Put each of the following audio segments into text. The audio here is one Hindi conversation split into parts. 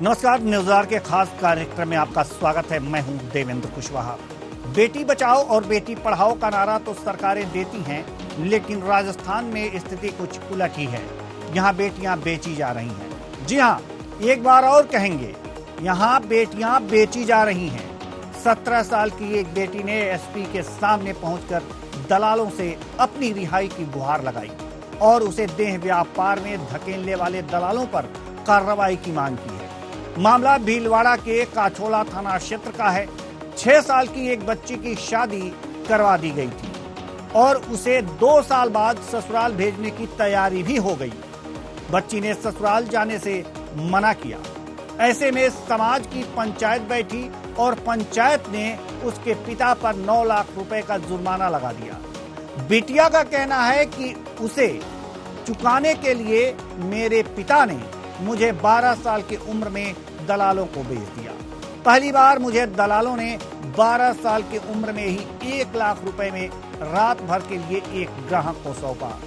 नमस्कार, न्यूज़आवर के खास कार्यक्रम में आपका स्वागत है। मैं हूं देवेंद्र कुशवाहा। बेटी बचाओ और बेटी पढ़ाओ का नारा तो सरकारें देती हैं, लेकिन राजस्थान में स्थिति कुछ उलट ही है। यहां बेटियां बेची जा रही हैं। जी हां, एक बार और कहेंगे, यहां बेटियां बेची जा रही हैं। 17 साल की एक बेटी ने एसपी के सामने पहुंचकर दलालों से अपनी रिहाई की गुहार लगाई और उसे देह व्यापार में धकेलने वाले दलालों पर कार्रवाई की मांग की है। मामला भीलवाड़ा के काछोला थाना क्षेत्र का है। 6 साल की एक बच्ची की शादी करवा दी गई थी और उसे 2 साल बाद ससुराल भेजने की तैयारी भी हो गई। बच्ची ने ससुराल जाने से मना किया। ऐसे में समाज की पंचायत बैठी और पंचायत ने उसके पिता पर 9 लाख रुपए का जुर्माना लगा दिया। बिटिया का कहना है कि उसे चुकाने के लिए मेरे पिता ने मुझे 12 साल की उम्र में दलालों को बेच दिया। पहली बार मुझे दलालों ने 12 साल की उम्र में ही 1 लाख रुपए में रात भर के लिए एक ग्राहक को सौंपा।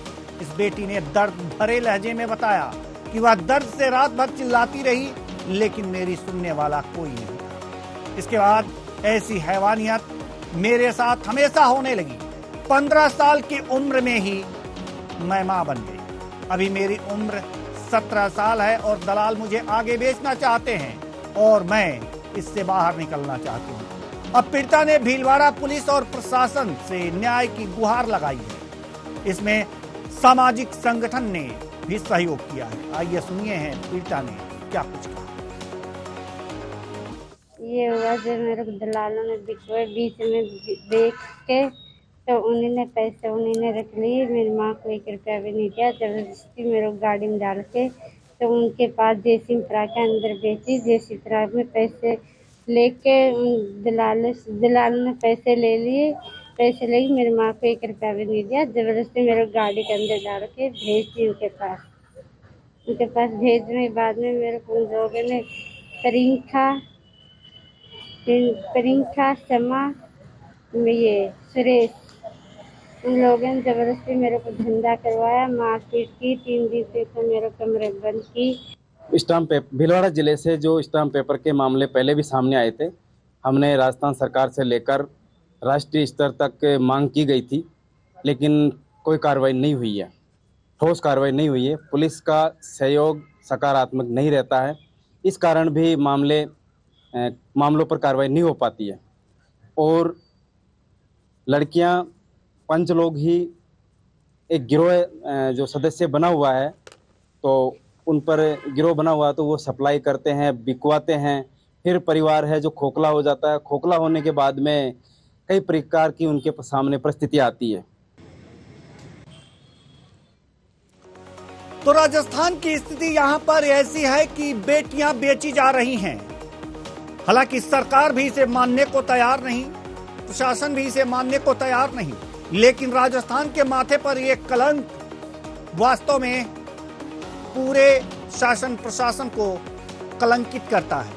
इस बेटी ने दर्द भरे लहजे में बताया कि वह दर्द से रात भर चिल्लाती रही, लेकिन मेरी सुनने वाला कोई नहीं था। इसके बाद ऐसी हैवानियत मेरे साथ हमेशा होने लगी। 15 साल की उम्र में ही मैं मां बन गई। अभी मेरी उम्र 17 साल है और दलाल मुझे आगे बेचना चाहते हैं और मैं इससे बाहर निकलना चाहती हूँ। अब पीड़िता ने भीलवाड़ा पुलिस और प्रशासन से न्याय की गुहार लगाई है। इसमें सामाजिक संगठन ने भी सहयोग किया है। आइए सुनिए हैं पीड़िता ने क्या कुछ कहा। ये हुआ जब मेरे को दलालों ने बिकवाए, बीच में बेच के तो उन्होंने पैसे रख लिए। मेरी माँ को 1 रुपया भी नहीं दिया। जबरदस्ती मेरे को गाड़ी में डाल के तो उनके पास देसी फ्राक के अंदर बेची। देसी फ्राक में पैसे लेके दलाल ने पैसे ले लिए। पैसे लेके मेरी माँ को 1 रुपया भी नहीं दिया। जबरदस्ती मेरे को गाड़ी के अंदर डाल के भेज दी उनके पास। भेजने के बाद में मेरे को उन लोगों ने प्रियंका शमा ये सुरेश, उन लोगों ने जबरदस्ती मेरे को धंधा करवाया, मारपीट की। 3 दिन से तो मेरे कमरे बंद की। स्टाम्प पेपर भीलवाड़ा जिले से जो स्टाम्प पेपर के मामले पहले भी सामने आए थे, हमने राजस्थान सरकार से लेकर राष्ट्रीय स्तर तक मांग की गई थी, लेकिन कोई कार्रवाई नहीं हुई है, ठोस कार्रवाई नहीं हुई है। पुलिस का सहयोग सकारात्मक नहीं रहता है। इस कारण भी मामलों पर कार्रवाई नहीं हो पाती है और लड़कियां 5 लोग ही एक गिरोह जो सदस्य बना हुआ है, तो उन पर गिरोह बना हुआ है, तो वो सप्लाई करते हैं, बिकवाते हैं। फिर परिवार है जो खोखला हो जाता है। खोखला होने के बाद में कई प्रकार की उनके सामने परिस्थिति आती है। तो राजस्थान की स्थिति यहां पर ऐसी है कि बेटियां बेची जा रही हैं। हालांकि सरकार भी इसे मानने को तैयार नहीं, प्रशासन भी इसे मानने को तैयार नहीं, लेकिन राजस्थान के माथे पर यह कलंक वास्तव में पूरे शासन प्रशासन को कलंकित करता है।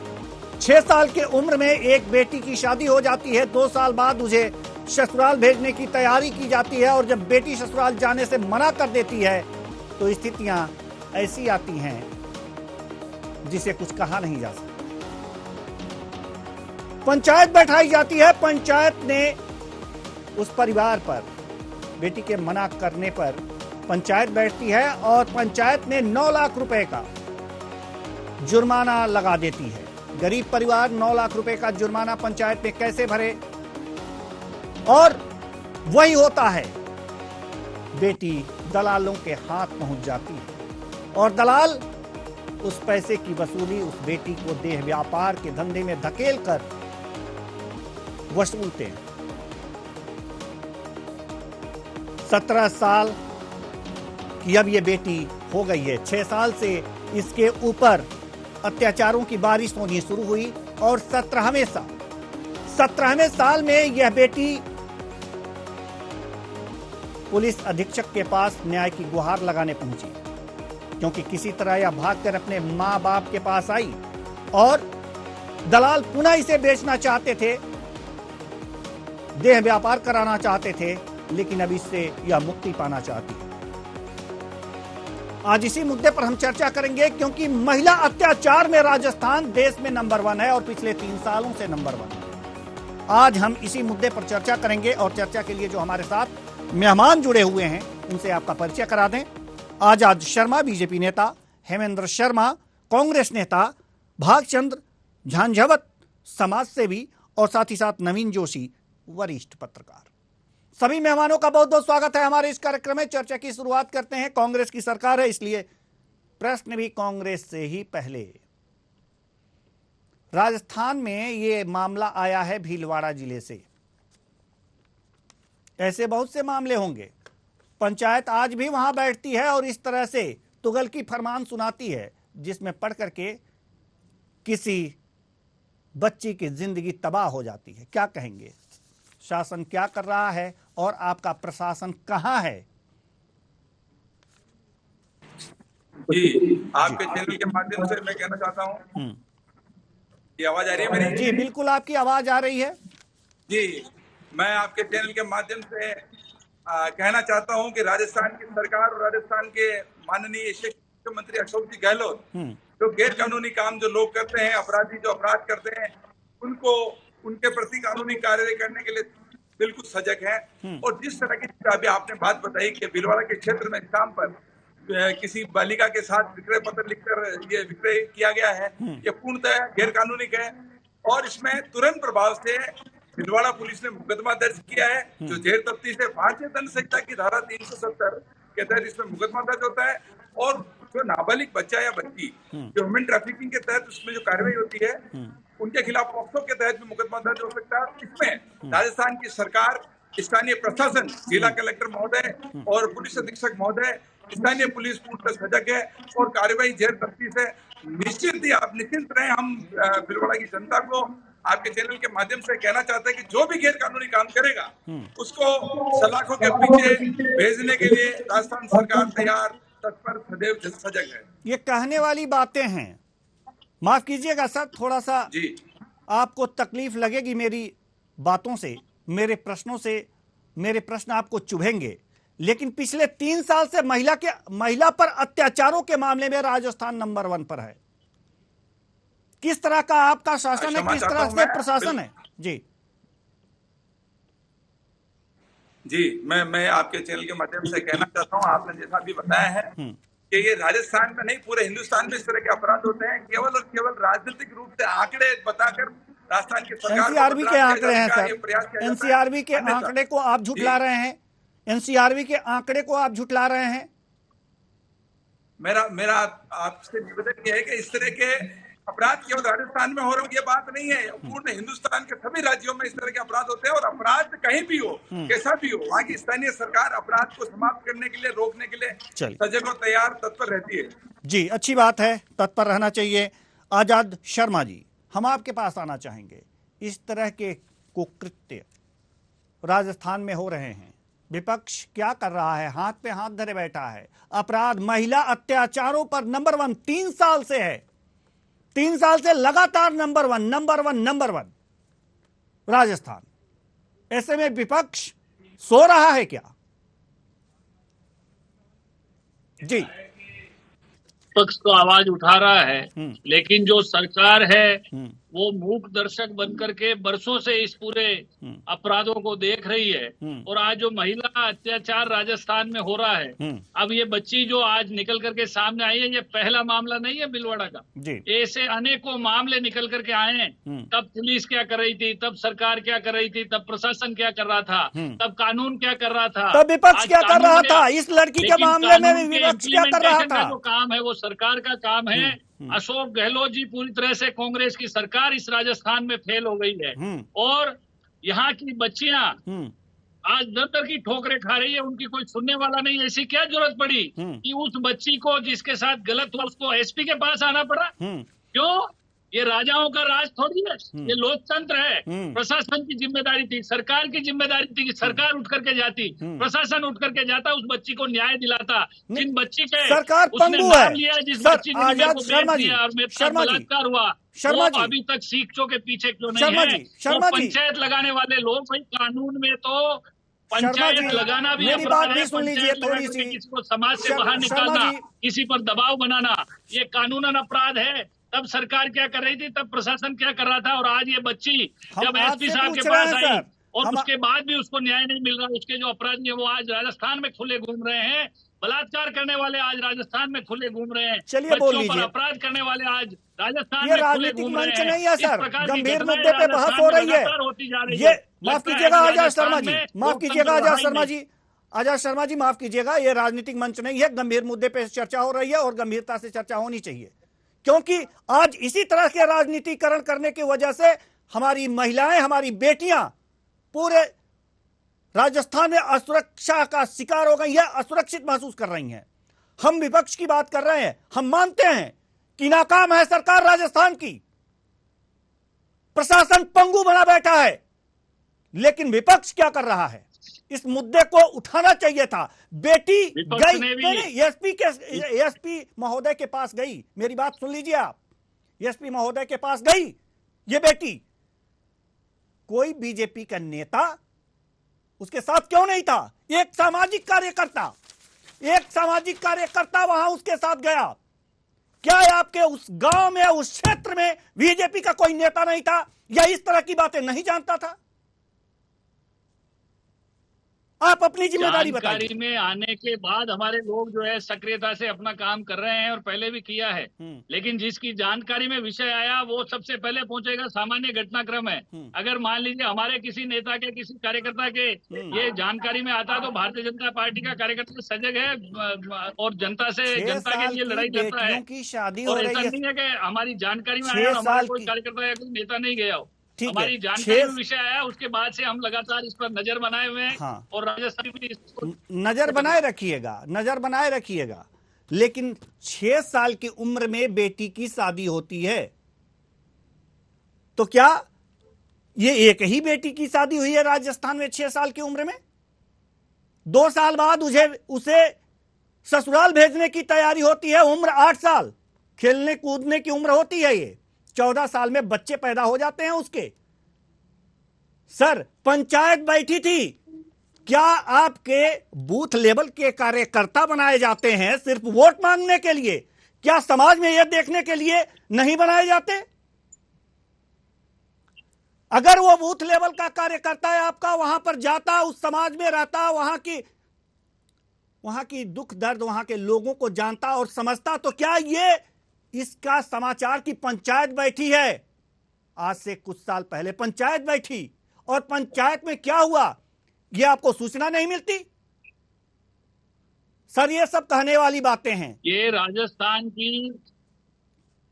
6 साल की उम्र में एक बेटी की शादी हो जाती है। 2 साल बाद उसे ससुराल भेजने की तैयारी की जाती है और जब बेटी ससुराल जाने से मना कर देती है तो स्थितियां ऐसी आती हैं जिसे कुछ कहा नहीं जा सकता। पंचायत बैठाई जाती है। पंचायत ने उस परिवार पर बेटी के मना करने पर पंचायत बैठती है और पंचायत ने 9 लाख रुपए का जुर्माना लगा देती है। गरीब परिवार 9 लाख रुपए का जुर्माना पंचायत में कैसे भरे? और वही होता है, बेटी दलालों के हाथ पहुंच जाती है और दलाल उस पैसे की वसूली उस बेटी को देह व्यापार के धंधे में धकेल कर वसूलते हैं। 17 साल की अब ये बेटी हो गई है। 6 साल से इसके ऊपर अत्याचारों की बारिश होनी शुरू हुई और 17वें साल में यह बेटी पुलिस अधीक्षक के पास न्याय की गुहार लगाने पहुंची, क्योंकि किसी तरह यह भागकर अपने मां बाप के पास आई और दलाल पुनः इसे बेचना चाहते थे, देह व्यापार कराना चाहते थे, लेकिन अब इससे यह मुक्ति पाना चाहती है। आज इसी मुद्दे पर हम चर्चा करेंगे, क्योंकि महिला अत्याचार में राजस्थान देश में नंबर 1 है और पिछले 3 सालों से नंबर 1 है। आज हम इसी मुद्दे पर चर्चा करेंगे और चर्चा के लिए जो हमारे साथ मेहमान जुड़े हुए हैं उनसे आपका परिचय करा दें। आजाद शर्मा बीजेपी नेता, हेमेंद्र शर्मा कांग्रेस नेता, भागचंद्र झांझावत समाज सेवी और साथ ही साथ नवीन जोशी वरिष्ठ पत्रकार। सभी मेहमानों का बहुत बहुत स्वागत है हमारे इस कार्यक्रम में। चर्चा की शुरुआत करते हैं। कांग्रेस की सरकार है, इसलिए प्रश्न भी कांग्रेस से ही पहले। राजस्थान में ये मामला आया है भीलवाड़ा जिले से। ऐसे बहुत से मामले होंगे। पंचायत आज भी वहां बैठती है और इस तरह से तुगल की फरमान सुनाती है, जिसमें पढ़ करके किसी बच्ची की जिंदगी तबाह हो जाती है। क्या कहेंगे? शासन क्या कर रहा है और आपका प्रशासन कहां है? जी, आपके चैनल के माध्यम से मैं कहना चाहता हूं। ये आवाज आ रही है मेरी? जी बिल्कुल, आपकी आवाज आ रही है। जी, मैं आपके चैनल के माध्यम से कहना चाहता हूं कि राजस्थान की सरकार और राजस्थान के माननीय शिक्षा मंत्री अशोक जी गहलोत जो गैर कानूनी काम जो लोग करते हैं, अपराधी जो अपराध करते हैं, उनको उनके प्रति कानूनी कार्रवाई करने के लिए बिल्कुल सजग है। और जिस तरह की अभी आपने बात बताई कि भीलवाड़ा के क्षेत्र में शाम पर किसी बालिका के साथ विक्रय पत्र लिखकर ये विक्रय किया गया है, ये पूर्णतः गैर कानूनी है। और इसमें तुरंत प्रभाव से भीलवाड़ा पुलिस ने मुकदमा दर्ज किया है, जो जेर तफ्तीश है। भारतीय दंड संहिता की धारा 370 के तहत इसमें मुकदमा दर्ज होता है। और जो नाबालिग बच्चा या बच्ची जो ह्यूमन ट्रैफिकिंग के तहत उसमें जो कार्रवाई होती है, उनके खिलाफ पॉक्सो के तहत भी मुकदमा दर्ज हो सकता है। इसमें राजस्थान की सरकार, स्थानीय प्रशासन, जिला कलेक्टर महोदय और पुलिस अधीक्षक महोदय, स्थानीय पुलिस पूर्णतः सजग है और कार्रवाई जेर तफ्तीश है। निश्चित ही आप निश्चिंत रहे। हम भीलवाड़ा की जनता को आपके चैनल के माध्यम से कहना चाहते हैं कि जो भी गैर कानूनी काम करेगा उसको सलाखों के पीछे भेजने के लिए राजस्थान सरकार तैयार, तत्पर, सदैव सजग है। ये कहने वाली बातें हैं। माफ कीजिएगा सर, थोड़ा सा जी आपको तकलीफ लगेगी मेरी बातों से, मेरे प्रश्नों से। मेरे प्रश्न आपको चुभेंगे, लेकिन पिछले 3 साल से महिला पर अत्याचारों के मामले में राजस्थान नंबर 1 पर है। किस तरह का आपका शासन है, किस तरह से प्रशासन है? जी जी, मैं आपके चैनल के माध्यम से कहना चाहता हूँ, आपने जैसा भी बताया है कि ये राजस्थान में नहीं पूरे हिंदुस्तान में इस तरह के अपराध होते हैं। केवल और केवल राजनीतिक रूप से आंकड़े बताकर राजस्थान की सरकार एनसीआरबी के आंकड़े हैं सर। एनसीआरबी के आंकड़े को आप झुठला रहे हैं। एनसीआरबी के आंकड़े को आप झुठला रहे हैं। मेरा आपसे निवेदन यह है कि इस तरह के अपराध केवल राजस्थान में हो रहे हो ये बात नहीं है। पूर्ण हिंदुस्तान के सभी राज्यों में इस तरह के अपराध होते हैं। और अपराध कहीं भी हो, कैसा भी हो, वहाँ की स्थानीय सरकार अपराध को समाप्त करने के लिए, रोकने के लिए सजग और तैयार, तत्पर रहती है। जी, अच्छी बात है, तत्पर रहना चाहिए। आजाद शर्मा जी, हम आपके पास आना चाहेंगे। इस तरह के कुकृत्य राजस्थान में हो रहे हैं, विपक्ष क्या कर रहा है? हाथ पे हाथ धरे बैठा है। अपराध, महिला अत्याचारों पर नंबर 1 3 साल से है। 3 साल से लगातार नंबर 1 राजस्थान। ऐसे में विपक्ष सो रहा है क्या? जी, विपक्ष तो आवाज उठा रहा है, लेकिन जो सरकार है वो मूक दर्शक बनकर के बरसों से इस पूरे अपराधों को देख रही है। और आज जो महिला अत्याचार राजस्थान में हो रहा है, अब ये बच्ची जो आज निकल करके सामने आई है, ये पहला मामला नहीं है भीलवाड़ा का। ऐसे अनेकों मामले निकल करके आए हैं। तब पुलिस क्या कर रही थी, तब सरकार क्या कर रही थी, तब प्रशासन क्या कर रहा था, तब कानून क्या कर रहा था, तब विपक्ष क्या कर रहा था? इस लड़की के मामले में विपक्ष क्या कर रहा था? जो काम है वो सरकार का काम है। अशोक गहलोत जी पूरी तरह से, कांग्रेस की सरकार इस राजस्थान में फेल हो गई है। और यहाँ की बच्चियां आज दर की ठोकरें खा रही है, उनकी कोई सुनने वाला नहीं। ऐसी क्या जरूरत पड़ी कि उस बच्ची को जिसके साथ गलत हुआ उसको एसपी के पास आना पड़ा? क्यों? ये राजाओं का राज थोड़ी है, ये लोकतंत्र है। प्रशासन की जिम्मेदारी थी, सरकार की जिम्मेदारी थी कि सरकार उठ करके जाती, प्रशासन उठ करके जाता, उस बच्ची को न्याय दिलाता। जिन बच्ची के सरकार पंगु है, लिया, जिस बच्ची ने मेरे को बेच दिया और मेरे साथ बलात्कार हुआ, वो अभी तक शिक्षकों के पीछे क्यों नहीं है? पंचायत लगाने वाले लोग, भाई कानून में तो पंचायत लगाना भी मेरी बात अपराध है। भी सुन लीजिए पंचायत लगा थोड़ी करके सी। किसी को समाज से बाहर शर्मा निकालना, जी, किसी पर दबाव बनाना, ये कानूनन अपराध है। तब सरकार क्या कर रही थी, तब प्रशासन क्या कर रहा था, और आज ये बच्ची हम जब एसपी आपसे साहब के पूछ रहे पास हैं आई सर, और हम उसके बाद भी उसको न्याय नहीं मिल रहा, उसके जो अपराधी है वो आज राजस्थान में खुले घूम रहे हैं, बलात्कार करने वाले आज राजस्थान में खुले घूम रहे हैं, चलिए बोल बच्चों पर लीजिए। अपराध करने वाले आज राजस्थान ये में खुले राजनीतिक घूम रहे मंच हैं। नहीं है इस सर, प्रकार की गंभीर घटनाएं मुद्दे पे बहस राजस्थान हो में रही है। लगातार होती जा रही ये है। माफ लगता है कीजिएगा कि आजाद शर्मा राजस्थान जी, में माफ कीजिएगा लोकतंत्र आजाद रहा ही शर्मा नहीं। जी, आजाद शर्मा जी माफ कीजिएगा, ये राजनीतिक मंच नहीं है, गंभीर मुद्दे पे चर्चा हो रही है और गंभीरता से चर्चा होनी चाहिए, क्योंकि आज इसी तरह के राजनीतिकरण करने की वजह से हमारी महिलाएं, हमारी बेटियां पूरे राजस्थान में असुरक्षा का शिकार हो गई है, असुरक्षित महसूस कर रही हैं। हम विपक्ष की बात कर रहे हैं, हम मानते हैं कि नाकाम है सरकार राजस्थान की, प्रशासन पंगु बना बैठा है, लेकिन विपक्ष क्या कर रहा है? इस मुद्दे को उठाना चाहिए था। बेटी गई नहीं, एसपी महोदय के पास गई, मेरी बात सुन लीजिए आप, एसपी महोदय के पास गई ये बेटी, कोई बीजेपी का नेता उसके साथ क्यों नहीं था? एक सामाजिक कार्यकर्ता वहां उसके साथ गया। क्या आपके उस गांव में, उस क्षेत्र में बीजेपी का कोई नेता नहीं था या इस तरह की बातें नहीं जानता था? आप अपनी जिम्मेदारी बताइए। जानकारी में आने के बाद हमारे लोग जो है सक्रियता से अपना काम कर रहे हैं और पहले भी किया है, लेकिन जिसकी जानकारी में विषय आया वो सबसे पहले पहुंचेगा। सामान्य घटनाक्रम है। अगर मान लीजिए हमारे किसी नेता के, किसी कार्यकर्ता के ये जानकारी में आता तो भारतीय जनता पार्टी का कार्यकर्ता सजग है और जनता के लिए लड़ाई लड़ता है। की शादी हो और रही ऐसा है, नहीं है कि हमारी जानकारी में आया हमारा कोई कार्यकर्ता या कोई नेता नहीं गया हो। हमारी जानकारी में विषय आया, उसके बाद से हम लगातार इस पर नजर बनाए हुए हैं। हाँ। और राजस्थान भी इसको नजर बनाए रखिएगा, लेकिन 6 साल की उम्र में बेटी की शादी होती है तो क्या ये एक ही बेटी की शादी हुई है राजस्थान में 6 साल की उम्र में? 2 साल बाद उसे ससुराल भेजने की तैयारी होती है, उम्र 8 साल, खेलने कूदने की उम्र होती है। ये 14 साल में बच्चे पैदा हो जाते हैं उसके। सर, पंचायत बैठी थी, क्या आपके बूथ लेवल के कार्यकर्ता बनाए जाते हैं सिर्फ वोट मांगने के लिए? क्या समाज में यह देखने के लिए नहीं बनाए जाते? अगर वो बूथ लेवल का कार्यकर्ता है आपका, वहां पर जाता, उस समाज में रहता, वहां की दुख दर्द, वहां के लोगों को जानता और समझता, तो क्या ये इसका समाचार की पंचायत बैठी है? आज से कुछ साल पहले पंचायत बैठी और पंचायत में क्या हुआ ये आपको सूचना नहीं मिलती? सर, ये सब कहने वाली बातें हैं। ये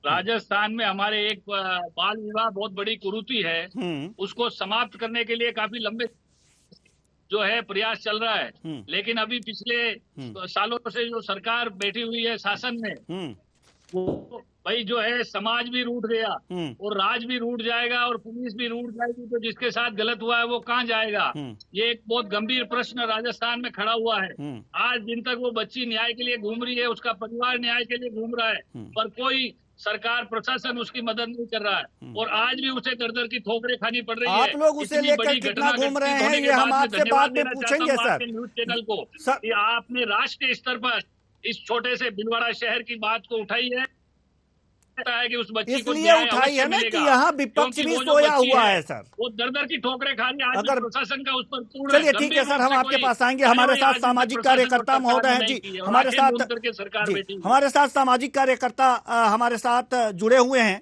राजस्थान में हमारे एक बाल विवाह बहुत बड़ी कुरीति है, उसको समाप्त करने के लिए काफी लंबे जो है प्रयास चल रहा है। लेकिन अभी पिछले सालों से जो सरकार बैठी हुई है शासन में, वो भाई जो है समाज भी रूठ गया और राज भी रूठ जाएगा और पुलिस भी रूठ जाएगी, तो जिसके साथ गलत हुआ है वो कहाँ जाएगा? ये एक बहुत गंभीर प्रश्न राजस्थान में खड़ा हुआ है। आज दिन तक वो बच्ची न्याय के लिए घूम रही है, उसका परिवार न्याय के लिए घूम रहा है, पर कोई सरकार प्रशासन उसकी मदद नहीं कर रहा है और आज भी उसे दर दर की ठोकरें खानी पड़ रही है। आप लोग उसे लेकर कितना घूम रहे हैं ये हम आपसे बाद में पूछेंगे सर। न्यूज चैनल को कि आपने राष्ट्रीय स्तर पर इस छोटे से भीलवाड़ा शहर की बात को उठाई है कि उस बच्ची को इसलिए उठाई है ना कि यहाँ विपक्ष भी सोया हुआ है सर। वो दर की ठोकरें खा रही है। अगर प्रशासन का उस पर पूर्ण, चलिए ठीक है सर, हम आपके पास आएंगे। हमारे साथ सामाजिक कार्यकर्ता महोदय हैं जी, हमारे साथ सामाजिक कार्यकर्ता हमारे साथ जुड़े हुए हैं।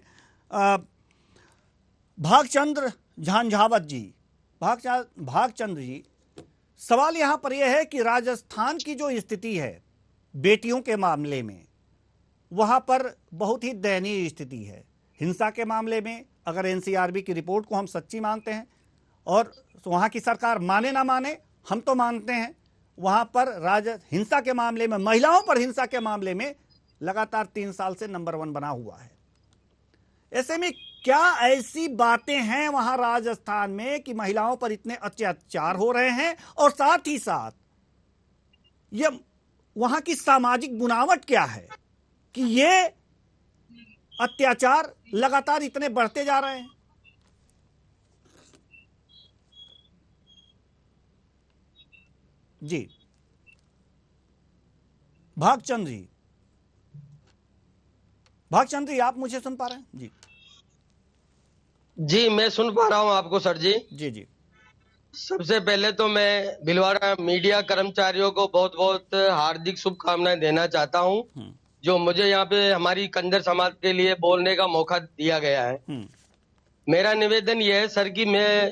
भागचंद्र झांझावत जी, भागचंद्र जी, सवाल यहां पर यह है कि राजस्थान की जो स्थिति है बेटियों के मामले में, वहां पर बहुत ही दयनीय स्थिति है। हिंसा के मामले में अगर एनसीआरबी की रिपोर्ट को हम सच्ची मानते हैं और वहां की सरकार माने ना माने, हम तो मानते हैं, वहां पर हिंसा के मामले में, महिलाओं पर हिंसा के मामले में लगातार 3 साल से नंबर 1 बना हुआ है। ऐसे में क्या ऐसी बातें हैं वहां राजस्थान में कि महिलाओं पर इतने अत्याचार हो रहे हैं और साथ ही साथ ये वहां की सामाजिक बुनावट क्या है कि ये अत्याचार लगातार इतने बढ़ते जा रहे हैं? जी भागचंद जी आप मुझे सुन पा रहे हैं? जी जी, मैं सुन पा रहा हूं आपको सर जी। जी सबसे पहले तो मैं भीलवाड़ा मीडिया कर्मचारियों को बहुत बहुत हार्दिक शुभकामनाएं देना चाहता हूं, जो मुझे यहाँ पे हमारी कंजर समाज के लिए बोलने का मौका दिया गया है। मेरा निवेदन यह है सर कि मैं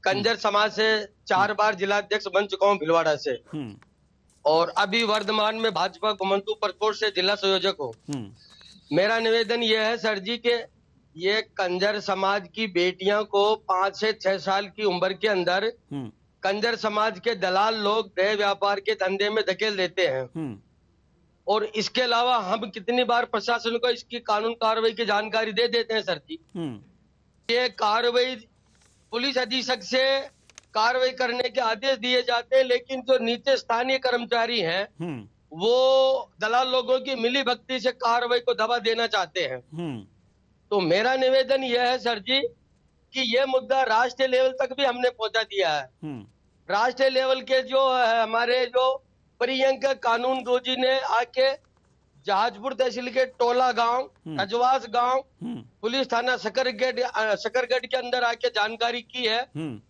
कंजर समाज से 4 बार जिलाध्यक्ष बन चुका हूं भीलवाड़ा से, और अभी वर्तमान में भाजपा घुमंतू प्रकोष्ठ से जिला संयोजक हूँ। मेरा निवेदन यह है सर जी के ये कंजर समाज की बेटियां को 5 से 6 साल की उम्र के अंदर कंजर समाज के दलाल लोग देह व्यापार के धंधे में धकेल देते हैं, और इसके अलावा हम कितनी बार प्रशासन को इसकी कानून कार्रवाई की जानकारी दे देते हैं सर जी। ये कार्रवाई पुलिस अधीक्षक से कार्रवाई करने के आदेश दिए जाते हैं, लेकिन जो नीचे स्थानीय कर्मचारी हैं वो दलाल लोगों की मिली भगती से कार्रवाई को दबा देना चाहते हैं। तो मेरा निवेदन यह है सर जी कि यह मुद्दा राष्ट्रीय लेवल तक भी हमने पहुंचा दिया है। राष्ट्रीय लेवल के जो है हमारे जो प्रियंका कानून गोजी ने आके जहाजपुर तहसील के टोला गांव, अजवास गांव, पुलिस थाना शकरगढ़ के अंदर आके जानकारी की है,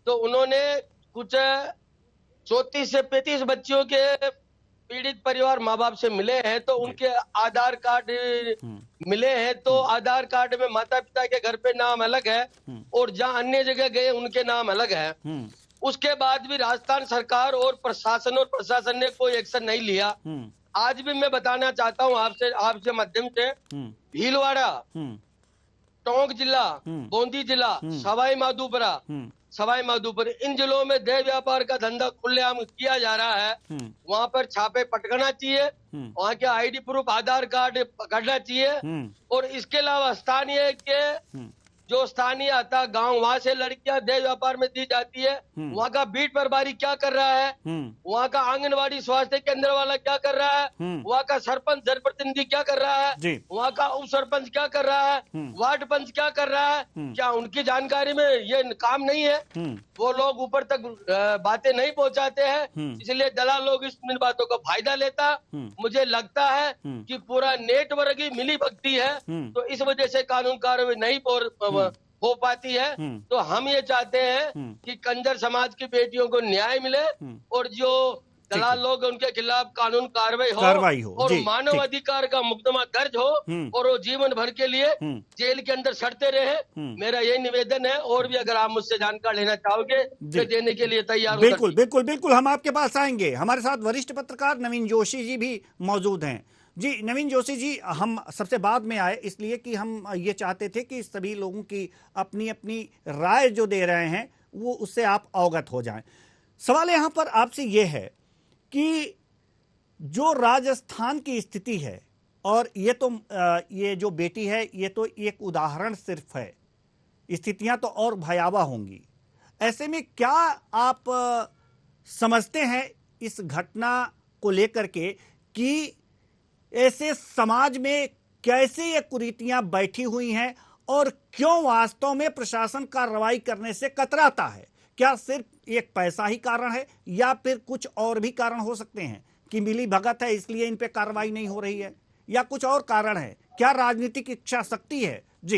तो उन्होंने कुछ 34 से 35 बच्चियों के पीड़ित परिवार माँ बाप से मिले हैं, तो उनके आधार कार्ड मिले हैं, तो आधार कार्ड में माता पिता के घर पे नाम अलग है और जहाँ अन्य जगह गए उनके नाम अलग है। उसके बाद भी राजस्थान सरकार और प्रशासन ने कोई एक्शन नहीं लिया। आज भी मैं बताना चाहता हूँ आपसे माध्यम से, भीलवाड़ा, टोंक जिला, बूंदी जिला, सवाई माधोपुर इन जिलों में देह व्यापार का धंधा खुलेआम किया जा रहा है। वहाँ पर छापे पटकना चाहिए, वहाँ के आईडी प्रूफ आधार कार्ड पकड़ना चाहिए, और इसके अलावा जो स्थानीय आता गांव, वहाँ से लड़कियां देह व्यापार में दी जाती है, वहाँ का बीट प्रभारी क्या कर रहा है, वहाँ का आंगनवाड़ी स्वास्थ्य केंद्र वाला क्या कर रहा है, वहाँ का सरपंच जनप्रतिनिधि क्या कर रहा है, वहाँ का उप सरपंच क्या कर रहा है, वार्ड पंच क्या कर रहा है, क्या उनकी जानकारी में ये काम नहीं है? वो लोग ऊपर तक बातें नहीं पहुँचाते हैं, इसलिए दलाल लोग इन बातों का फायदा लेता। मुझे लगता है कि पूरा नेटवर्क ही मिली भगती है, तो इस वजह से कानून कार्रवाई नहीं हो पाती है। तो हम ये चाहते हैं कि कंजर समाज की बेटियों को न्याय मिले और जो दलाल लोग उनके खिलाफ कानून कार्रवाई हो और मानव अधिकार का मुकदमा दर्ज हो और वो जीवन भर के लिए जेल के अंदर सड़ते रहे। मेरा यही निवेदन है, और भी अगर आप मुझसे जानकारी लेना चाहोगे तो देने के लिए तैयार हूं। बिल्कुल हम आपके पास आएंगे। हमारे साथ वरिष्ठ पत्रकार नवीन जोशी जी भी मौजूद हैं। जी नवीन जोशी जी, हम सबसे बाद में आए इसलिए कि हम ये चाहते थे कि सभी लोगों की अपनी अपनी राय जो दे रहे हैं वो उससे आप अवगत हो जाएं। सवाल यहाँ पर आपसे ये है कि जो राजस्थान की स्थिति है, और ये जो बेटी है ये तो एक उदाहरण सिर्फ है, स्थितियां तो और भयावह होंगी। ऐसे में क्या आप समझते हैं इस घटना को लेकर के कि ऐसे समाज में कैसे ये कुरीतियां बैठी हुई हैं और क्यों वास्तव में प्रशासन कार्रवाई करने से कतराता है? क्या सिर्फ एक पैसा ही कारण है या फिर कुछ और भी कारण हो सकते हैं कि मिली भगत है इसलिए इन पे कार्रवाई नहीं हो रही है, या कुछ और कारण है? क्या राजनीतिक इच्छा शक्ति है? जी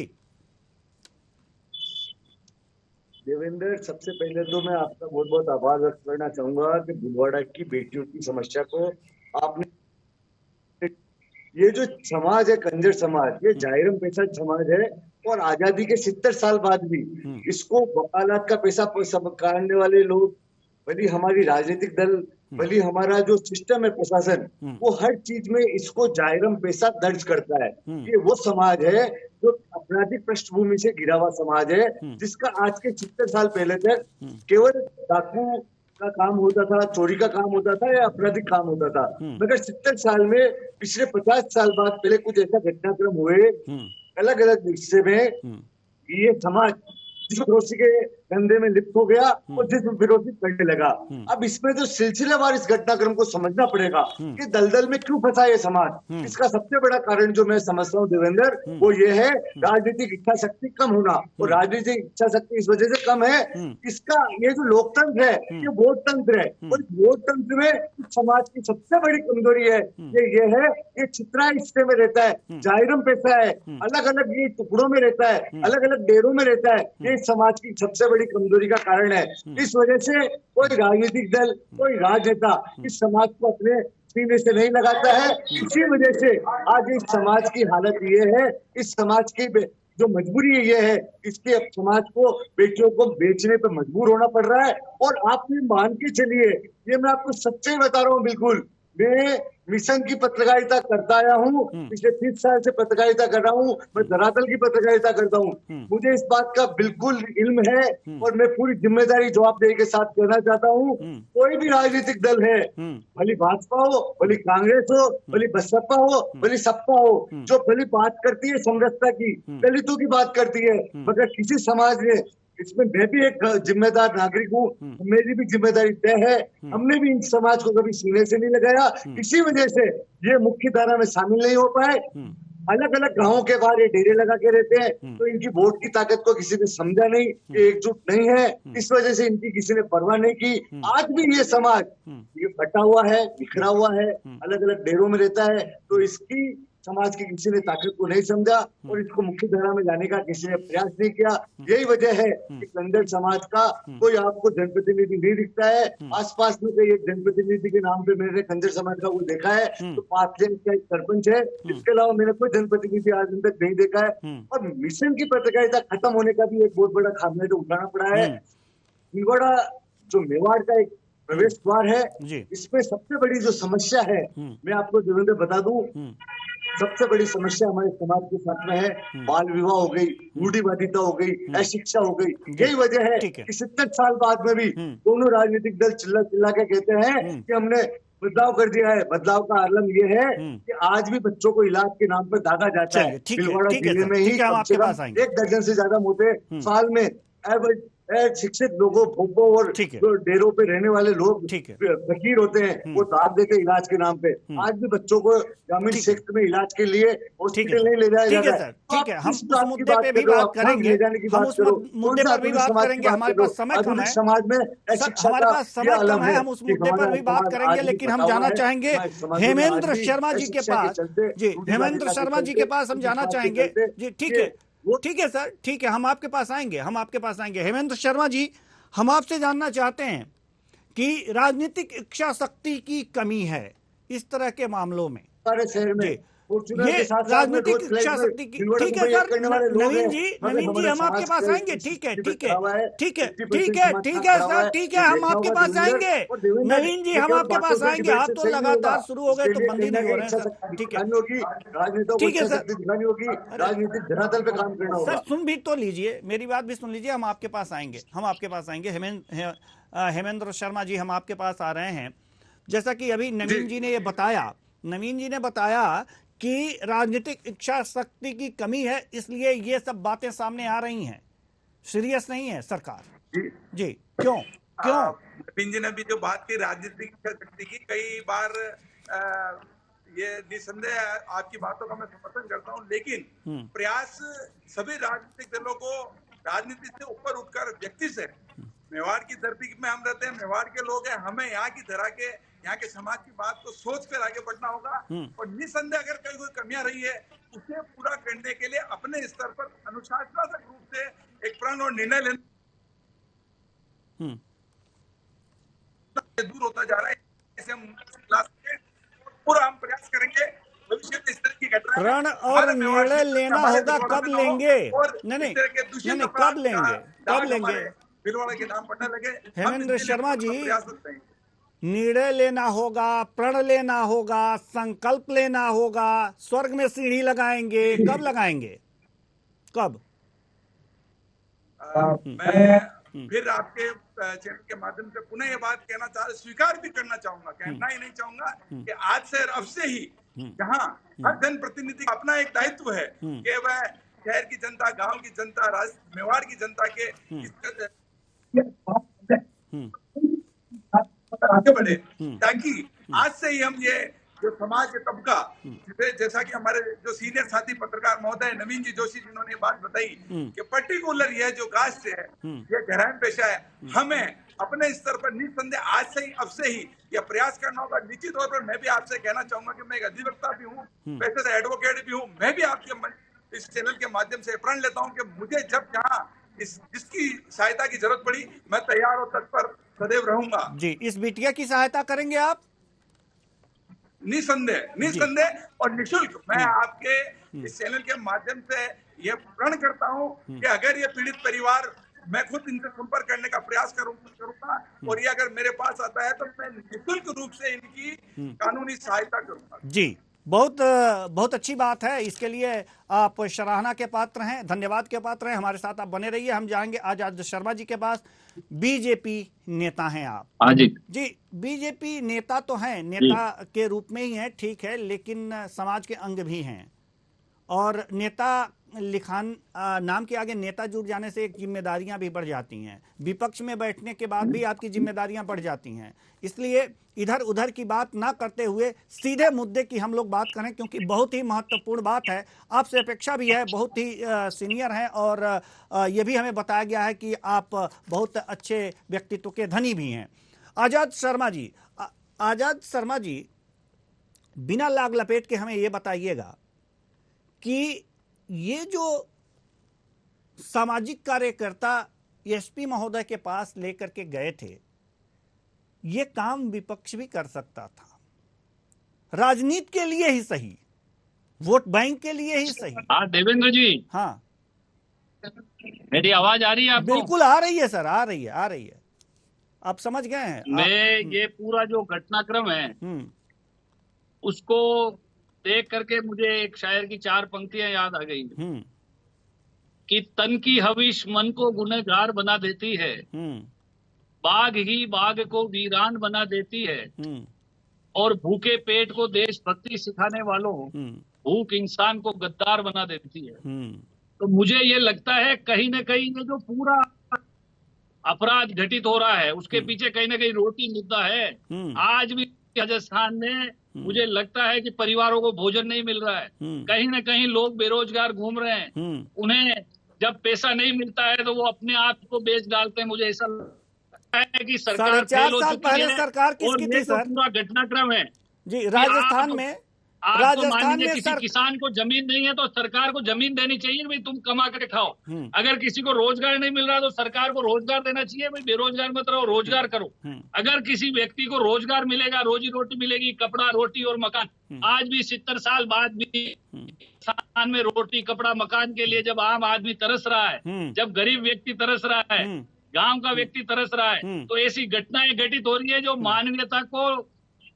देवेंद्र, सबसे पहले तो मैं आपका बहुत बहुत आभार व्यक्त करना चाहूंगा कि भीलवाड़ा की बेटियों की समस्या को आपने, ये जो समाज है कंजर समाज, ये जाहिरम पैसा समाज है और आजादी के 70 साल बाद भी इसको वकालत का पैसा काटने वाले लोग, भली हमारी राजनीतिक दल, भली हमारा जो सिस्टम है प्रशासन, वो हर चीज में इसको जाहिरम पैसा दर्ज करता है। ये वो समाज है जो आपराधिक पृष्ठभूमि से घिरा हुआ समाज है, जिसका आज के 70 साल पहले तक केवल डाकू का काम होता था, चोरी का काम होता था या आपराधिक काम होता था। मगर 70 साल में पिछले 50 साल बाद पहले कुछ ऐसा घटनाक्रम हुए अलग अलग हिस्से में, ये समाज जिस फिरोजी के धंधे में लिप्त हो गया और जिस फिरोजी करने लगा। अब इसमें जो सिलसिलेवार इस घटनाक्रम को समझना पड़ेगा कि दलदल में क्यों फंसा ये समाज। इसका सबसे बड़ा कारण जो मैं समझता हूँ देवेंद्र, वो ये है राजनीतिक इच्छा शक्ति कम होना। और राजनीतिक इच्छा शक्ति इस वजह से कम है, इसका ये जो लोकतंत्र है ये वोट तंत्र है, और वोट तंत्र में समाज की सबसे बड़ी कमजोरी है ये है ये छितरा हिस्से में रहता है, जाहिरम पैसा है, अलग अलग ये टुकड़ों में रहता है, अलग अलग डेरों में रहता है। ये समाज की सबसे बड़ी कमजोरी का कारण है। इस वजह से कोई राजनीतिक दल, कोई राजनेता इस समाज को अपने सीने से नहीं लगाता है। इसी वजह से आज इस समाज की हालत ये है, इस समाज की जो मजबूरी ये है, इसके अब समाज को बेटियों को बेचने पर मजबूर होना पड़ रहा है। और आप भी मान के चलिए, ये मैं आपको सच्चाई बता रहा हूँ, बिल्कुल मैं मिशन की पत्रकारिता करता आया हूँ, पिछले 30 साल से पत्रकारिता कर रहा हूँ, मैं धरातल की पत्रकारिता करता हूँ, मुझे इस बात का बिल्कुल इल्म है और मैं पूरी जिम्मेदारी जवाबदेही के साथ कहना चाहता हूँ। कोई भी राजनीतिक दल है, भली भाजपा हो, भली कांग्रेस हो, भली बसपा हो, भली सपा हो, जो भली बात करती है समरसता की, दलितों की बात करती है, मगर किसी समाज ने, इसमें मैं भी एक जिम्मेदार नागरिक हूँ, मेरी भी जिम्मेदारी तय है, हमने भी इन समाज को कभी सीने से नहीं लगाया। इसी वजह से ये मुख्य धारा में शामिल नहीं हो पाए। अलग अलग गांवों के बाहर ये डेरे लगा के रहते हैं, तो इनकी वोट की ताकत को किसी ने समझा नहीं, ये एकजुट नहीं है, इस वजह से इनकी किसी ने परवाह नहीं की। आज भी ये समाज ये बटा हुआ है, बिखरा हुआ है, अलग अलग डेरों में रहता है, तो इसकी समाज की किसी ने ताकत को नहीं समझा और इसको मुख्य धारा में लाने का किसी ने प्रयास नहीं किया। यही वजह है कि कंजर समाज का कोई आपको जनप्रतिनिधि नहीं दिखता है। आसपास में कोई एक जनप्रतिनिधि के नाम पे मैंने कंजर समाज का वो देखा है, तो पाथलेन का एक सरपंच है, इसके अलावा मैंने कोई जनप्रतिनिधि आज तक नहीं देखा है। और मिशन की पत्रकारिता खत्म होने का भी एक बहुत बड़ा खामियाजा उठाना पड़ा है। भीलवाड़ा जो मेवाड़ का एक प्रवेश द्वार है, इसमें सबसे बड़ी जो समस्या है, मैं आपको देवेंद्र बता दूं, सबसे बड़ी समस्या हमारे समाज के साथ में है बाल विवाह हो गई, रूढ़िवादिता हो गई, अशिक्षा हो गई। यही वजह है कि 70 साल बाद में भी दोनों राजनीतिक दल चिल्ला चिल्ला के कहते हैं कि हमने बदलाव कर दिया है। बदलाव का आलम ये है कि आज भी बच्चों को इलाज के नाम पर दागा जाता है। भीलवाड़ा जिले में ही कम से कम 1 दर्जन से ज्यादा मोटे साल में शिक्षित लोगों, भोपो और जो डेरों पे रहने वाले लोग फकीर होते हैं, वो दाग देते इलाज के नाम पे। आज भी बच्चों को ग्रामीण क्षेत्र में इलाज के लिए हॉस्पिटल नहीं ले जाया जाता है। ठीक है, हम उस मुद्दे पे भी बात करेंगे, हम उस मुद्दे पर भी बात करेंगे। हमारे पास समय कम है, समाज में हमारे पास समय कम है, हम उस मुद्दे पर भी बात करेंगे। लेकिन हम जाना चाहेंगे हेमेंद्र शर्मा जी के पास। जी, हेमेंद्र शर्मा जी के पास हम जाना चाहेंगे। जी ठीक है, ठीक है सर, ठीक है, हम आपके पास आएंगे, हम आपके पास आएंगे। हेमेंद्र शर्मा जी, हम आपसे जानना चाहते हैं कि राजनीतिक इच्छा शक्ति की कमी है इस तरह के मामलों में सारे शहर में, ये राजनीतिक इच्छा शक्ति की। ठीक है सर, नवीन जी हम आपके पास आएंगे। ठीक है, ठीक है, ठीक है, ठीक है, ठीक है सर, ठीक है, हम आपके पास आएंगे। नवीन जी हम आपके पास आएंगे। आप तो लगातार शुरू हो गए तो बंद ही नहीं हो रहे हैं सर। ठीक है, ठीक है सर, राजनीतिक धरातल पे काम करना होगा। सर सुन भी तो लीजिए, मेरी बात भी सुन लीजिए। हम आपके पास आएंगे, हम आपके पास आएंगे। हेमेंद्र शर्मा जी, हम आपके पास आ रहे हैं। जैसा कि अभी नवीन जी ने ये बताया, नवीन जी ने बताया कि राजनीतिक इच्छा शक्ति की कमी है, इसलिए ये सब बातें सामने आ रही हैं। सीरियस नहीं है सरकार। जी क्यों नवीन जी ने भी जो बात की राजनीतिक इच्छा शक्ति की, कई बार ये निसंदेह आपकी बातों का मैं समर्थन करता हूं, लेकिन प्रयास सभी राजनीतिक दलों को राजनीति से ऊपर उठकर व्यक्ति से, मेवाड़ की धरती में हम रहते हैं, मेवाड़ के लोग हैं, हमें यहाँ की धरा के, यहाँ के समाज की बात को सोच कर आगे बढ़ना होगा। और निसंदेह अगर कोई कमियां रही है, उसे पूरा करने के लिए अपने स्तर पर अनुशासनात्मक रूप से एक प्रण और निर्णय लेना दूर होता जा रहा है। ऐसे हम पूरा हम प्रयास करेंगे भविष्य में इस तरह की घटना। प्रण और निर्णय लेना होगा, कब लेंगे? नहीं, कब लेंगे? भीलवाड़ा के नाम पढ़ने लगे। हेमेंद्र शर्मा जी, निर्णय लेना होगा, प्रण लेना होगा, संकल्प लेना होगा, स्वर्ग में सीढ़ी लगाएंगे, कब लगाएंगे? कब? मैं फिर आपके चैनल के माध्यम से पुनः ये बात स्वीकार भी करना चाहूंगा, कहना ही नहीं चाहूंगा कि आज से अब से ही जहां हर जनप्रतिनिधि का अपना एक दायित्व है कि वह शहर की जनता, गांव की जनता, मेवाड़ की जनता के आगे बढ़े, ताकि आज से ही हम ये जो समाज के तबका, जैसा कि हमारे जो सीनियर साथी पत्रकार महोदय नवीन जी जोशी जिन्होंने बात बताई कि पर्टिकुलर यह जो कास्ट है, ये गहरान पेशा है, हमें अपने स्तर पर निस्संदेह आज से ही, अब से ही यह प्रयास करना होगा। निश्चित तौर पर मैं भी आपसे कहना चाहूंगा कि मैं एक अधिवक्ता भी हूँ, पैसे से एडवोकेट भी हूँ। मैं भी आपके इस चैनल के माध्यम से प्रण लेता हूँ कि मुझे जब जहाँ जिसकी सहायता की जरूरत पड़ी, मैं तैयार और तत्पर सदैव रहूंगा। जी, इस बिटिया की सहायता करेंगे आप? निसंदेह और निशुल्क। मैं आपके इस चैनल के माध्यम से यह प्रण करता हूं कि अगर ये पीड़ित परिवार, मैं खुद इनसे संपर्क करने का प्रयास करूंगा और ये अगर मेरे पास आता है तो मैं निःशुल्क रूप से इनकी कानूनी सहायता करूंगा। जी, बहुत अच्छी बात है। इसके लिए आप सराहना के पात्र हैं, धन्यवाद के पात्र हैं। हमारे साथ आप बने रहिए। हम जाएंगे आजाद शर्मा जी के पास। बीजेपी नेता हैं आप? हाँ जी। जी, बीजेपी नेता तो हैं, नेता के रूप में ही हैं, ठीक है, लेकिन समाज के अंग भी हैं। और नेता लिखान नाम के आगे नेता जुड़ जाने से एक जिम्मेदारियां भी बढ़ जाती हैं। विपक्ष में बैठने के बाद भी आपकी जिम्मेदारियां बढ़ जाती हैं। इसलिए इधर उधर की बात ना करते हुए सीधे मुद्दे की हम लोग बात करें, क्योंकि बहुत ही महत्वपूर्ण बात है। आपसे अपेक्षा भी है, बहुत ही सीनियर हैं और ये भी हमें बताया गया है कि आप बहुत अच्छे व्यक्तित्व के धनी भी हैं। आजाद शर्मा जी, आजाद शर्मा जी, बिना लाग लपेट के हमें ये बताइएगा कि ये जो सामाजिक कार्यकर्ता एसपी महोदय के पास लेकर के गए थे, ये काम विपक्ष भी कर सकता था, राजनीति के लिए ही सही, वोट बैंक के लिए ही सही। हाँ देवेंद्र जी, हाँ, मेरी आवाज आ रही है आपको? बिल्कुल आ रही है सर, आ रही है। आप समझ गए हैं? मैं ये पूरा जो घटनाक्रम है उसको देख करके मुझे एक शायर की 4 पंक्तियां याद आ गई कि तन की हविश मन को गुनहगार बना देती है, बाघ ही बाघ को वीरान बना देती है, और भूखे पेट को देशभक्ति सिखाने वालों भूख इंसान को गद्दार बना देती है। तो मुझे ये लगता है कहीं ना कहीं ये जो पूरा अपराध घटित हो रहा है उसके पीछे कहीं ना कहीं रोटी मुद्दा है। आज भी राजस्थान में मुझे लगता है कि परिवारों को भोजन नहीं मिल रहा है, कहीं ना कहीं लोग बेरोजगार घूम रहे हैं, उन्हें जब पैसा नहीं मिलता है तो वो अपने आप को बेच डालते हैं। मुझे ऐसा लगता है कि सरकार फेल हो चुकी है। सरकार किसकी थी सर? पूरा घटनाक्रम है जी, राजस्थान में किसी किसान को जमीन नहीं है तो सरकार को जमीन देनी चाहिए, भाई तुम कमा कर खाओ। अगर किसी को रोजगार नहीं मिल रहा तो सरकार को रोजगार देना चाहिए, भाई बेरोजगार मत रहो, रोजगार करो। अगर किसी व्यक्ति को रोजगार मिलेगा, रोजी रोटी मिलेगी, कपड़ा रोटी और मकान। आज भी 70 साल बाद भी हिंदुस्तान में रोटी कपड़ा मकान के लिए जब आम आदमी तरस रहा है, जब गरीब व्यक्ति तरस रहा है, गांव का व्यक्ति तरस रहा है, तो ऐसी घटनाएं घटित हो रही है जो मानवीयता को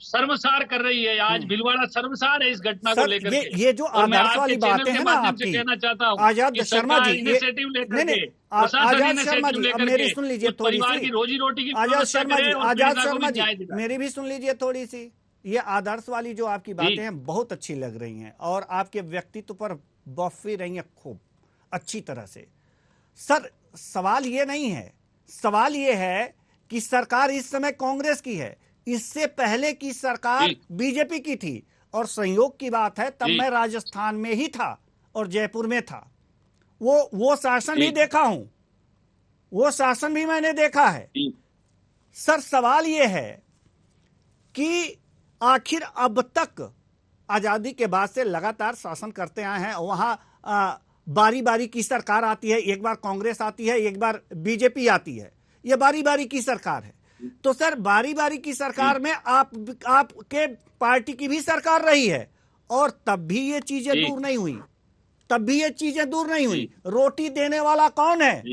शर्मसार कर रही है। आज भीलवाड़ा शर्मसार है इस घटना को लेकर के। ये जो आदर्श वाली बातें हैं ना आपकी, कहना चाहता हूँ आजाद शर्मा जी, इनिशिएटिव लेकर के, आजाद शर्मा जी, अब मेरी सुन लीजिए थोड़ी सी, रोजी रोटी की आजाद शर्मा जी, मेरी भी सुन लीजिए थोड़ी सी। ये आदर्श वाली जो आपकी बातें हैं बहुत अच्छी लग रही हैं और आपके व्यक्तित्व पर बफी रही हैं खूब अच्छी तरह से। सर, सवाल ये नहीं है, सवाल ये है कि सरकार इस समय कांग्रेस की है, इससे पहले की सरकार बीजेपी की थी, और संयोग की बात है तब मैं राजस्थान में ही था और जयपुर में था। वो शासन भी देखा हूं, वो शासन भी मैंने देखा है। सर, सवाल ये है कि आखिर अब तक आजादी के बाद से लगातार शासन करते आए हैं, वहां बारी बारी की सरकार आती है, एक बार कांग्रेस आती है, एक बार बीजेपी आती है, ये बारी बारी की सरकार है। तो सर, बारी बारी की सरकार में आपके पार्टी की भी सरकार रही है और तब भी ये चीजें दूर नहीं हुई, तब भी ये चीजें दूर नहीं हुई। रोटी देने वाला कौन है?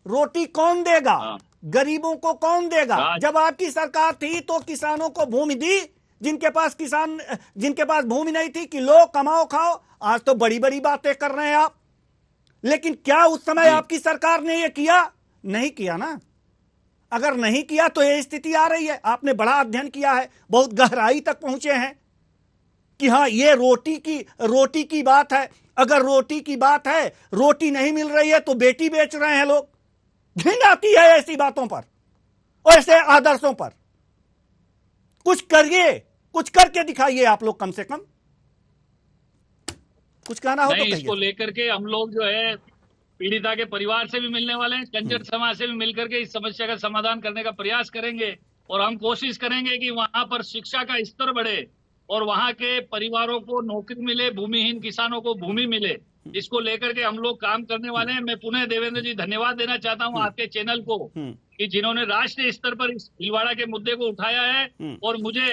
रोटी कौन देगा? गरीबों को कौन देगा? जब आपकी सरकार थी तो किसानों को भूमि दी, जिनके पास भूमि नहीं थी कि लो कमाओ खाओ। आज तो बड़ी बड़ी बातें कर रहे हैं आप, लेकिन क्या उस समय आपकी सरकार ने ये किया? नहीं किया ना। अगर नहीं किया तो ये स्थिति आ रही है। आपने बड़ा अध्ययन किया है, बहुत गहराई तक पहुंचे हैं, कि हाँ ये रोटी की बात है। अगर रोटी की बात है, रोटी नहीं मिल रही है तो बेटी बेच रहे हैं लोग। घिन आती है ऐसी बातों पर, ऐसे आदर्शों पर। कुछ करिए, कुछ करके दिखाइए आप लोग, कम से कम कुछ कहना हो तो कहिए। इसको लेकर के हम लोग जो है पीड़िता के परिवार से भी मिलने वाले हैं, कंजर समाज से भी मिलकर के इस समस्या का समाधान करने का प्रयास करेंगे और हम कोशिश करेंगे कि वहां पर शिक्षा का स्तर बढ़े और वहां के परिवारों को नौकरी मिले, भूमिहीन किसानों को भूमि मिले। इसको लेकर के हम लोग काम करने वाले हैं। मैं पुनः देवेंद्र जी धन्यवाद देना चाहता हूं आपके चैनल को कि जिन्होंने राष्ट्रीय स्तर पर इस भीलवाड़ा के मुद्दे को उठाया है। और मुझे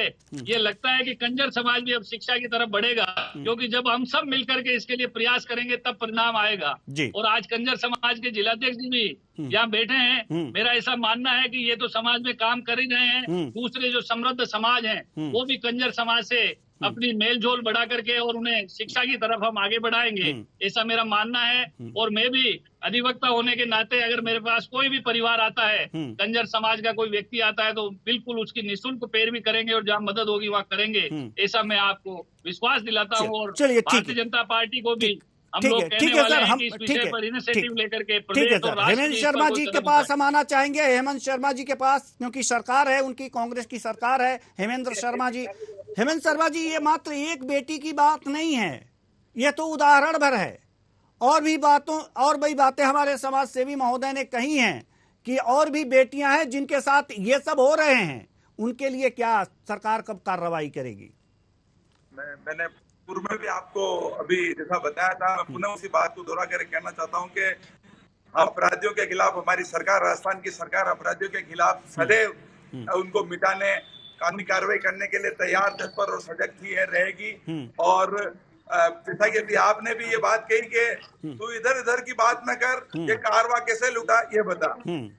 ये लगता है कि कंजर समाज भी अब शिक्षा की तरफ बढ़ेगा, क्योंकि जब हम सब मिलकर के इसके लिए प्रयास करेंगे तब परिणाम आएगा। और आज कंजर समाज के जिलाध्यक्ष जी भी यहाँ बैठे हैं। मेरा ऐसा मानना है कि ये तो समाज में काम कर ही रहे हैं, दूसरे जो समृद्ध समाज हैं वो भी कंजर समाज से अपनी मेलजोल बढ़ा करके और उन्हें शिक्षा की तरफ हम आगे बढ़ाएंगे, ऐसा मेरा मानना है। और मैं भी अधिवक्ता होने के नाते अगर मेरे पास कोई भी परिवार आता है, कंजर समाज का कोई व्यक्ति आता है, तो बिल्कुल उसकी निःशुल्क पैरवी करेंगे और जहाँ मदद होगी वहाँ करेंगे, ऐसा मैं आपको विश्वास दिलाता हूँ। और भारतीय जनता पार्टी को भी हम लोग कहने वाले हैं कि इस विषय पर इनिशिएटिव लेकर के प्रदेश और राष्ट्र हेमंत शर्मा जी के पास हम आना चाहेंगे। हेमंत शर्मा जी के पास, क्योंकि सरकार है उनकी, कांग्रेस की सरकार है। हेमंत शर्मा जी, ये मात्र एक बेटी की बात नहीं है, ये तो उदाहरण भर है। और भी बातें हमारे समाज सेवी महोदय ने कही हैं कि और भी बेटियां हैं जिनके साथ ये सब हो रहे हैं। उनके लिए क्या सरकार कब कार्रवाई करेगी? मैंने पूर्व में भी आपको अभी जैसा बताया था, मैं पुनः उसी बात को दोहरा कर कहना चाहता हूं कि अपराधियों के खिलाफ हमारी सरकार, राजस्थान की सरकार अपराधियों के खिलाफ सदैव उनको मिटाने, कानूनी कार्रवाई करने के लिए तैयार, तत्पर और सजग थी है, रहेगी। और जैसा कि अभी आपने भी ये बात कही कि तू इधर उधर की बात न कर, ये कारवा कैसे लुटा ये बता।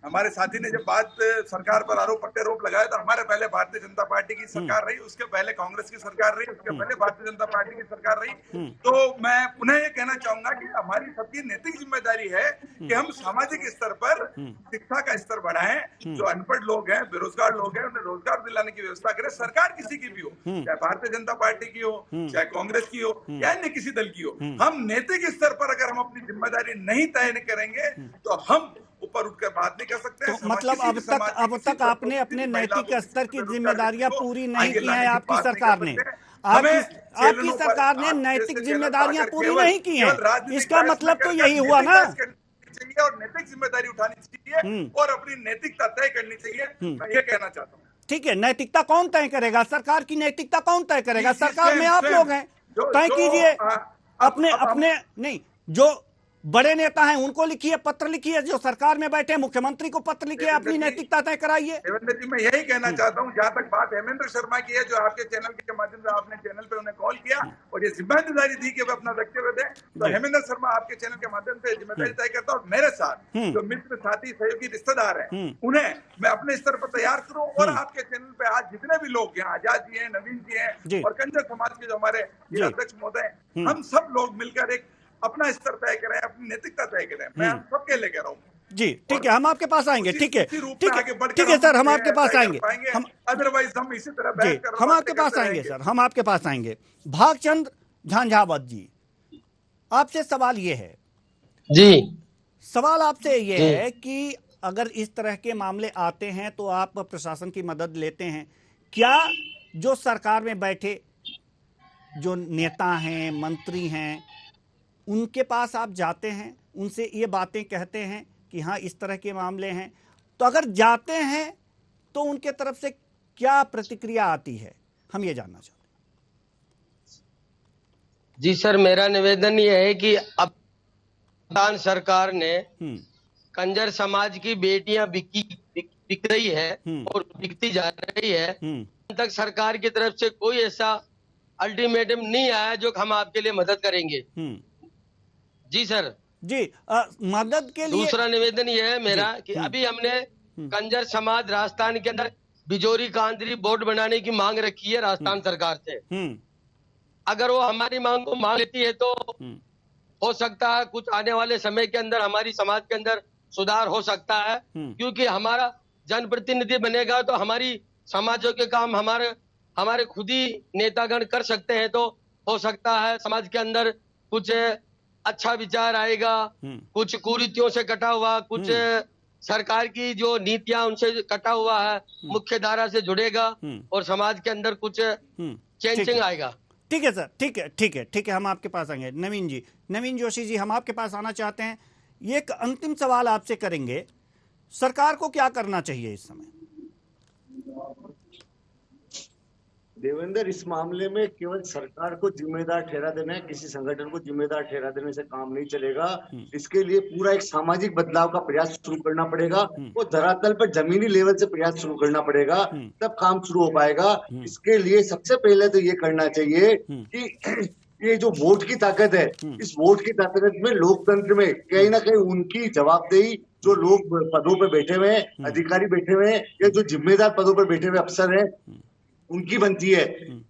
हमारे साथी ने जब बात सरकार पर आरोप प्रत्यारोप लगाया तो हमारे पहले भारतीय जनता पार्टी की सरकार रही, उसके पहले कांग्रेस की सरकार रही, उसके पहले भारतीय जनता पार्टी की सरकार रही। तो मैं पुनः ये कहना चाहूंगा कि हमारी सबकी नैतिक जिम्मेदारी है कि हम सामाजिक स्तर पर शिक्षा का स्तर बढ़ाएं। जो अनपढ़ लोग हैं, बेरोजगार लोग हैं, उन्हें रोजगार दिलाने की व्यवस्था करें। सरकार किसी की भी हो, चाहे भारतीय जनता पार्टी की हो, चाहे कांग्रेस की हो, या अन्य किसी दल की हो, हम नैतिक स्तर पर अगर हम अपनी जिम्मेदारी नहीं तय करेंगे तो हम ऊपर उठकर बात नहीं कर सकते। तो मतलब अब तक आपने अपने नैतिक स्तर की जिम्मेदारियां पूरी नहीं की हैं आपकी सरकार ने। आपकी सरकार ने नैतिक जिम्मेदारियां पूरी नहीं की हैं, इसका मतलब तो यही हुआ ना। चाहिए और नैतिक जिम्मेदारी उठानी चाहिए और अपनी नैतिकता तय करनी चाहिए, मैं ये कहना चाहता हूँ। ठीक है, नैतिकता कौन तय करेगा? सरकार की नैतिकता कौन तय करेगा? सरकार में आप लोग हैं, तय कीजिए अपने नहीं, जो बड़े नेता हैं उनको लिखिए, पत्र लिखिए, जो सरकार में बैठे मुख्यमंत्री को पत्र लिखिए, अपनी नैतिकता तय कराइए। देवेंद्र जी, मैं यही कहना चाहता हूं, जहां तक बात हेमेंद्र शर्मा की है, जो आपके चैनल के माध्यम से आपने चैनल पे उन्हें कॉल किया और ये जिम्मेदारी दी कि वे अपना वक्तव्य दें, तो हेमेंद्र शर्मा आपके चैनल के माध्यम से जिम्मेदारी तय करता और मेरे साथ जो मित्र, साथी, सहयोगी, रिश्तेदार हैं, उन्हें मैं अपने स्तर पर तैयार करूं। और आपके चैनल पे आज जितने भी लोग हैं, आजाद जी हैं, नवीन जी हैं और कंजर समाज के जो हमारे अध्यक्ष महोदय, हम सब लोग मिलकर एक अपना स्तर तय करें, अपनी नैतिकता तय करें। मैं हम सबके लिए कह रहा हूँ जी। ठीक है, हम आपके पास आएंगे। ठीक है सर, हम आपके पास आएंगे। अदरवाइज हम इसी तरह हम आपके पास आएंगे सर, हम आपके पास आएंगे। भागचंद झांझावत जी, आपसे सवाल ये है जी, सवाल आपसे ये है कि अगर इस तरह के मामले आते हैं तो आप प्रशासन की मदद लेते हैं क्या? जो सरकार में बैठे जो नेता हैं, मंत्री हैं, उनके पास आप जाते हैं, उनसे ये बातें कहते हैं कि हाँ इस तरह के मामले हैं? तो अगर जाते हैं तो उनके तरफ से क्या प्रतिक्रिया आती है, हम ये जानना चाहते हैं। जी सर, मेरा निवेदन ये है कि अब सरकार ने कंजर समाज की बेटियां बिक रही है और बिकती जा रही है, तक सरकार की तरफ से कोई ऐसा अल्टीमेटम नहीं आया जो हम आपके लिए मदद करेंगे। जी सर जी, मदद के लिए दूसरा निवेदन यह है मेरा कि अभी हमने कंजर समाज राजस्थान के अंदर बिजोरी कांदरी बोर्ड बनाने की मांग रखी है राजस्थान सरकार से। अगर वो हमारी मांग को मान लेती है तो हो सकता है कुछ आने वाले समय के अंदर हमारी समाज के अंदर सुधार हो सकता है, क्योंकि हमारा जनप्रतिनिधि बनेगा तो हमारी समाजों के काम हमारे हमारे खुद ही नेतागण कर सकते हैं तो हो सकता है समाज के अंदर कुछ अच्छा विचार आएगा, कुछ कुरीतियों से कटा हुआ, कुछ सरकार की जो नीतियां उनसे कटा हुआ है मुख्य धारा से जुड़ेगा और समाज के अंदर कुछ चेंजिंग आएगा। ठीक है सर, ठीक है, हम आपके पास आएंगे। नवीन जोशी जी, हम आपके पास आना चाहते हैं। ये एक अंतिम सवाल आपसे करेंगे, सरकार को क्या करना चाहिए इस समय? देवेंद्र, इस मामले में केवल सरकार को जिम्मेदार ठहरा देना है, किसी संगठन को जिम्मेदार ठहरा देने से काम नहीं चलेगा। इसके लिए पूरा एक सामाजिक बदलाव का प्रयास शुरू करना पड़ेगा, वो धरातल पर जमीनी लेवल से प्रयास शुरू करना पड़ेगा, तब काम शुरू हो पाएगा। इसके लिए सबसे पहले तो ये करना चाहिए कि ये जो वोट की ताकत है, इस वोट की ताकत में लोकतंत्र में कहीं ना कहीं उनकी जवाबदेही, जो लोग पदों पर बैठे हुए हैं, अधिकारी बैठे हुए हैं या जो जिम्मेदार पदों पर बैठे हुए अफसर हैं, उनकी बनती है।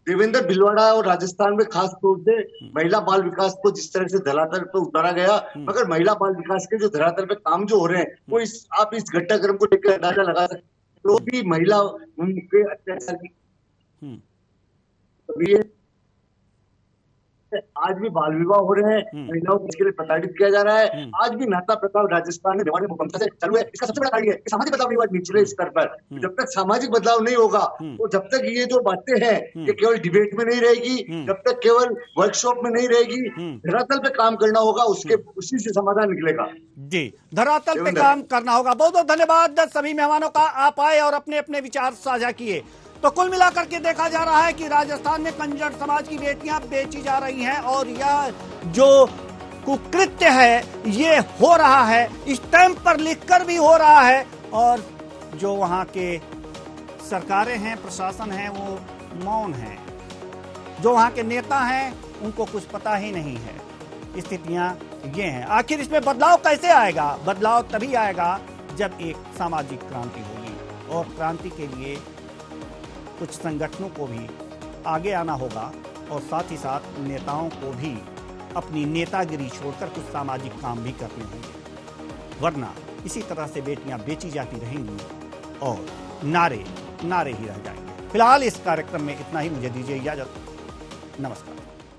देवेंद्र, भीलवाड़ा और राजस्थान में खास तौर से महिला बाल विकास को जिस तरह से धरातल पर उतारा गया, मगर महिला बाल विकास के जो धरातल पे काम जो हो रहे हैं वो आप इस घटनाक्रम को लेकर अंदाजा लगा सकते हैं। तो भी महिला के अत्याचार की आज भी बाल विवाह हो रहे हैं, महिलाओं को इसके लिए प्रताड़ित किया जा रहा है। आज भी नाता प्रताप राजस्थान में भिलवाड़ा में से चालू है। इसका सबसे बड़ा कारण है कि सामाजिक बदलाव नहीं हुआ निचले स्तर पर। जब तक सामाजिक बदलाव नहीं होगा तो जब तक ये जो बातें हैं ये केवल डिबेट में नहीं रहेगी, जब तक केवल वर्कशॉप में नहीं रहेगी, धरातल पे काम करना होगा, उसी से समाधान निकलेगा। जी, धरातल पे काम करना होगा। बहुत बहुत धन्यवाद सभी मेहमानों का, आप आए और अपने अपने विचार साझा किए। तो कुल मिलाकर के देखा जा रहा है कि राजस्थान में कंजर समाज की बेटियां बेची जा रही हैं और यह जो कुकृत्य है ये हो रहा है, स्टैंप पर लिखकर भी हो रहा है, और जो वहां के सरकारें हैं, प्रशासन है, वो मौन है। जो वहां के नेता हैं उनको कुछ पता ही नहीं है। स्थितियां ये हैं। आखिर इसमें बदलाव कैसे आएगा? बदलाव तभी आएगा जब एक सामाजिक क्रांति होगी, और क्रांति के लिए कुछ संगठनों को भी आगे आना होगा और साथ ही साथ नेताओं को भी अपनी नेतागिरी छोड़कर कुछ सामाजिक काम भी करने होंगे, वरना इसी तरह से बेटियां बेची जाती रहेंगी और नारे ही रह जाएंगे। फिलहाल इस कार्यक्रम में इतना ही। मुझे दीजिए इजाजत। नमस्कार।